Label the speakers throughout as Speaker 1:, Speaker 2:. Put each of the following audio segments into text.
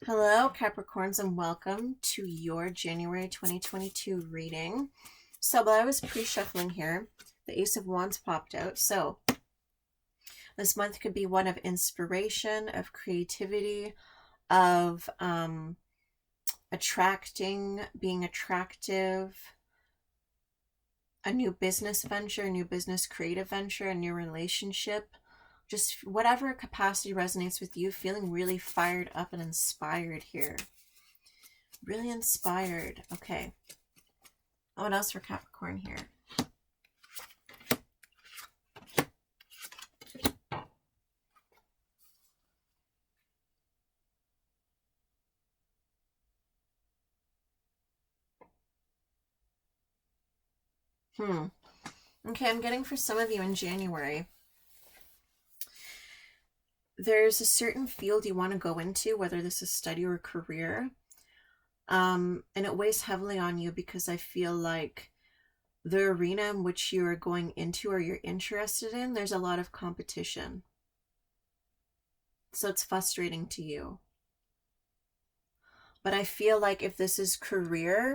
Speaker 1: Hello, Capricorns, and welcome to your January 2022 reading. So, while I was pre-shuffling here, the Ace of Wands popped out. So, this month could be one of inspiration, of creativity, of attracting, being attractive, a new business venture, a new business creative venture, a new relationship. Just whatever capacity resonates with you, feeling really fired up and inspired here. Really inspired. Okay. What else for Capricorn here? Okay, I'm getting for some of you in January. There's a certain field you want to go into, whether this is study or career. And it weighs heavily on you because I feel like the arena in which you are going into or you're interested in, there's a lot of competition. So it's frustrating to you. But I feel like if this is career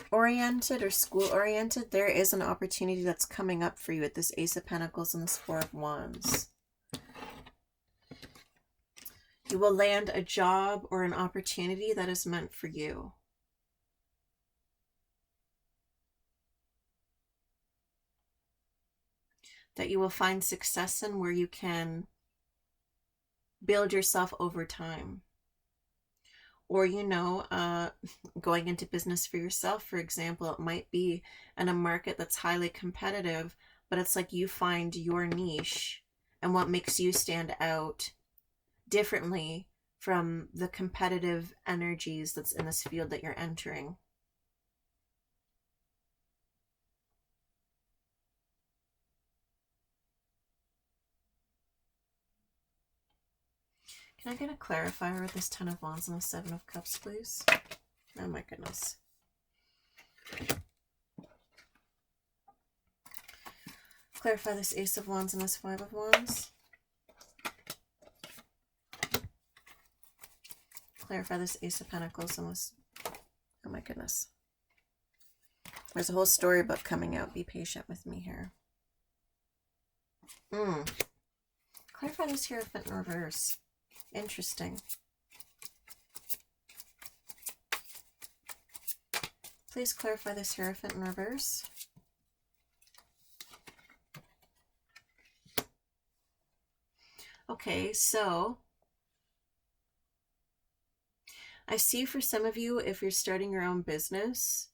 Speaker 1: oriented or school oriented, there is an opportunity that's coming up for you with this Ace of Pentacles and this Four of Wands. You will land a job or an opportunity that is meant for you. That you will find success in, where you can build yourself over time. Or, going into business for yourself, for example, it might be in a market that's highly competitive, but it's like you find your niche and what makes you stand out differently from the competitive energies that's in this field that you're entering. Can I get a clarifier with this Ten of Wands and the Seven of Cups, please? Oh my goodness. Clarify this Ace of Wands and this Five of Wands. Clarify this Ace of Pentacles and this... Oh my goodness. There's a whole storybook coming out. Be patient with me here. Clarify this Hierophant in reverse. Interesting. Please clarify this Hierophant in reverse. Okay, so I see for some of you, if you're starting your own business,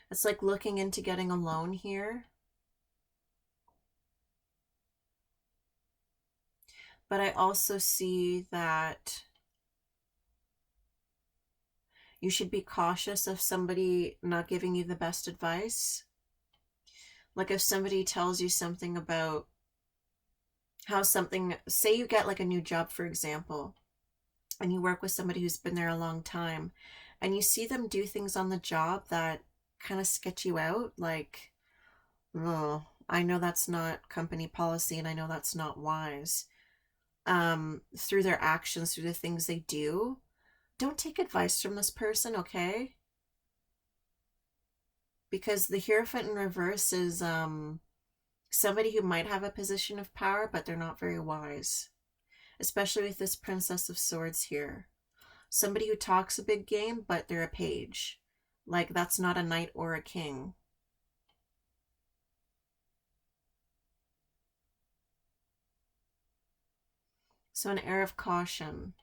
Speaker 1: it's like looking into getting a loan here. But I also see that you should be cautious of somebody not giving you the best advice. Like if somebody tells you something about how something, say you get like a new job, for example, and you work with somebody who's been there a long time, and you see them do things on the job that kind of sketch you out, like, oh, I know that's not company policy and I know that's not wise. Through their actions, through the things they do, don't take advice from this person, okay? Because the Hierophant in reverse is somebody who might have a position of power, but they're not very wise. Especially with this Princess of Swords here. Somebody who talks a big game, but they're a page. Like, that's not a knight or a king. So an air of caution.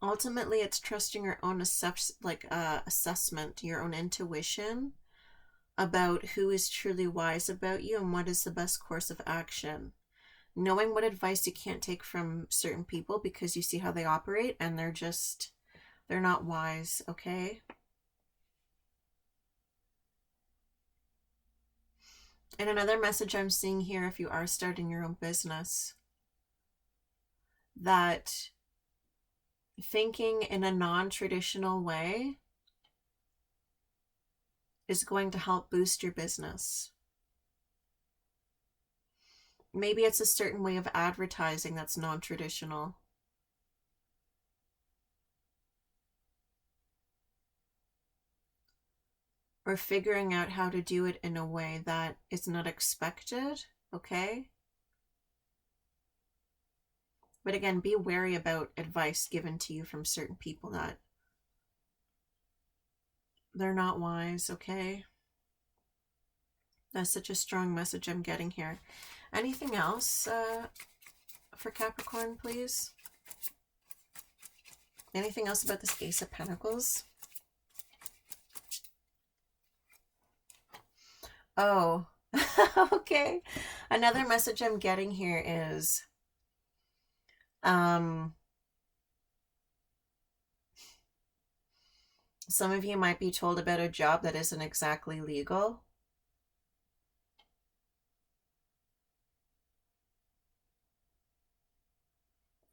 Speaker 1: Ultimately, it's trusting your own assessment, your own intuition about who is truly wise about you and what is the best course of action. Knowing what advice you can't take from certain people because you see how they operate and they're not wise, okay? And another message I'm seeing here, if you are starting your own business, that thinking in a non-traditional way is going to help boost your business. Maybe it's a certain way of advertising that's non-traditional. Or figuring out how to do it in a way that is not expected, okay? But again, be wary about advice given to you from certain people that they're not wise, okay? That's such a strong message I'm getting here. Anything else for Capricorn, please? Anything else about this Ace of Pentacles? Oh, okay. Another message I'm getting here is some of you might be told about a job that isn't exactly legal.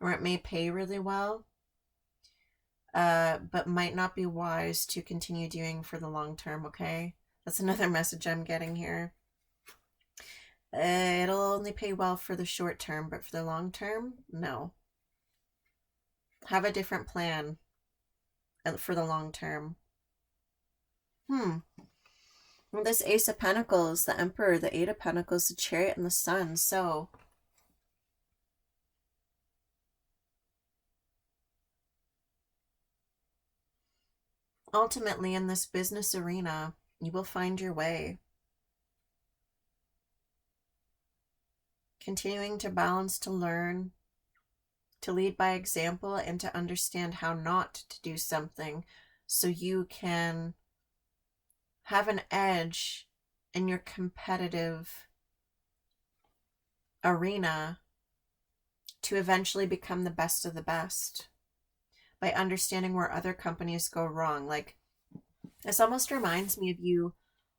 Speaker 1: Or it may pay really well, but might not be wise to continue doing for the long term, okay? That's another message I'm getting here. It'll only pay well for the short term, but for the long term, no. Have a different plan for the long term. Well, this Ace of Pentacles, the Emperor, the Eight of Pentacles, the Chariot, and the Sun. So ultimately, in this business arena, you will find your way. Continuing to balance, to learn, to lead by example, and to understand how not to do something so you can have an edge in your competitive arena to eventually become the best of the best by understanding where other companies go wrong. Like, this almost reminds me of you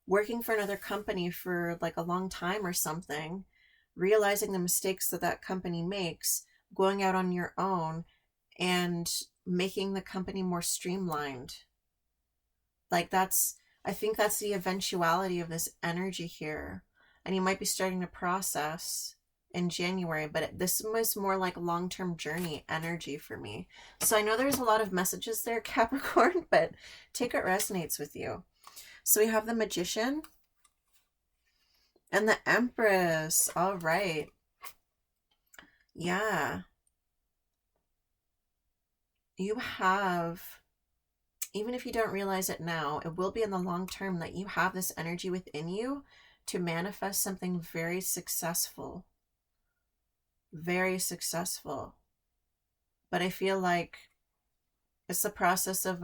Speaker 1: working for another company for like a long time or something, realizing the mistakes that that company makes, going out on your own and making the company more streamlined. Like, I think that's the eventuality of this energy here. And you might be starting to process in January, but this was more like long-term journey energy for me. So I know there's a lot of messages there, Capricorn, but take what resonates with you. So we have the Magician and the Empress. All right. Yeah. You have, even if you don't realize it now, it will be in the long term that you have this energy within you to manifest something very successful. Very successful. But I feel like it's the process of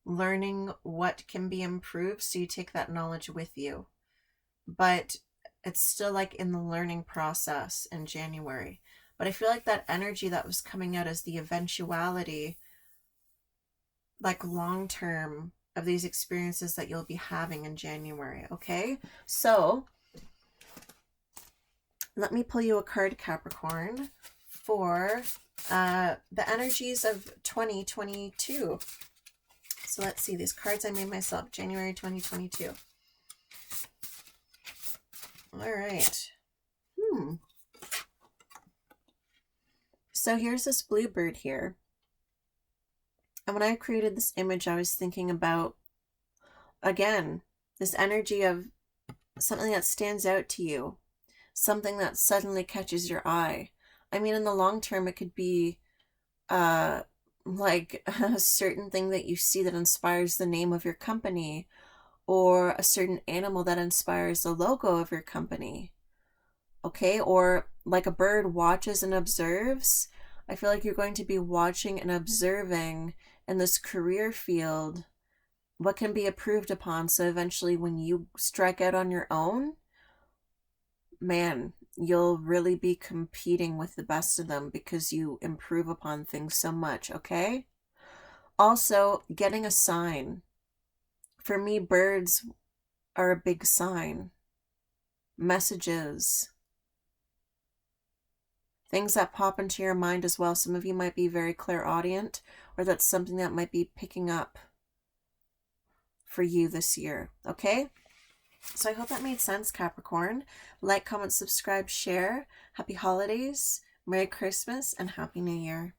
Speaker 1: learning what can be improved, so you take that knowledge with you. But it's still like in the learning process in January. But I feel like that energy that was coming out as the eventuality, like long term, of these experiences that you'll be having in January, okay? So let me pull you a card, Capricorn, for the energies of 2022. So let's see, these cards I made myself, January 2022. All right. So here's this bluebird here. And when I created this image, I was thinking about, again, this energy of something that stands out to you, something that suddenly catches your eye. I mean, in the long term, it could be like a certain thing that you see that inspires the name of your company, or a certain animal that inspires the logo of your company. Okay, or like a bird watches and observes. I feel like you're going to be watching and observing in this career field what can be improved upon. So eventually when you strike out on your own, man, you'll really be competing with the best of them because you improve upon things so much, okay? Also, getting a sign. For me, birds are a big sign. Messages. Things that pop into your mind as well. Some of you might be very clairaudient, or that's something that might be picking up for you this year, okay? So I hope that made sense, Capricorn. Like, comment, subscribe, share. Happy holidays, Merry Christmas, and Happy New Year.